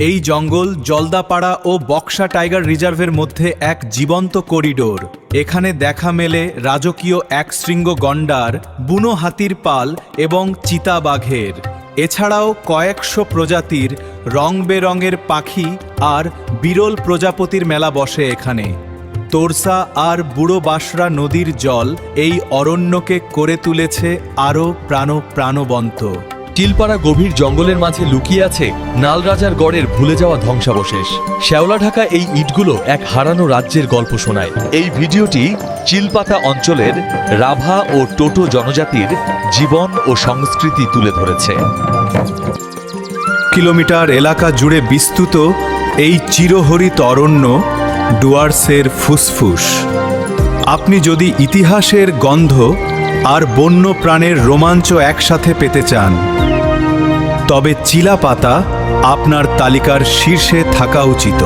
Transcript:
এই জঙ্গল জলদাপাড়া ও বক্সা টাইগার রিজার্ভের মধ্যে এক জীবন্ত করিডোর। এখানে দেখা মেলে রাজকীয় একশৃঙ্গ গন্ডার, বুনো হাতির পাল এবং চিতাবাঘের। এছাড়াও কয়েকশো প্রজাতির রং বেরঙের পাখি আর বিরল প্রজাপতির মেলা বসে এখানে। তোরসা আর বুড়ো বাসরা নদীর জল এই অরণ্যকে করে তুলেছে আরও প্রাণবন্ত। চিলপাড়া গভীর জঙ্গলের মাঝে লুকিয়ে আছে নালরাজার গড়ের ভুলে যাওয়া ধ্বংসাবশেষ। শ্যাওলা ঢাকা এই ইটগুলো এক হারানো রাজ্যের গল্প শোনায়। এই ভিডিওটি চিলপাতা অঞ্চলের রাভা ও টোটো জনজাতির জীবন ও সংস্কৃতি তুলে ধরেছে। কিলোমিটার এলাকা জুড়ে বিস্তৃত এই চিরহরিত অরণ্য ডুয়ার্সের ফুসফুস। আপনি যদি ইতিহাসের গন্ধ আর বন্য প্রাণের রোমাঞ্চ একসাথে পেতে চান, তবে চিলাপাতা আপনার তালিকার শীর্ষে থাকা উচিত।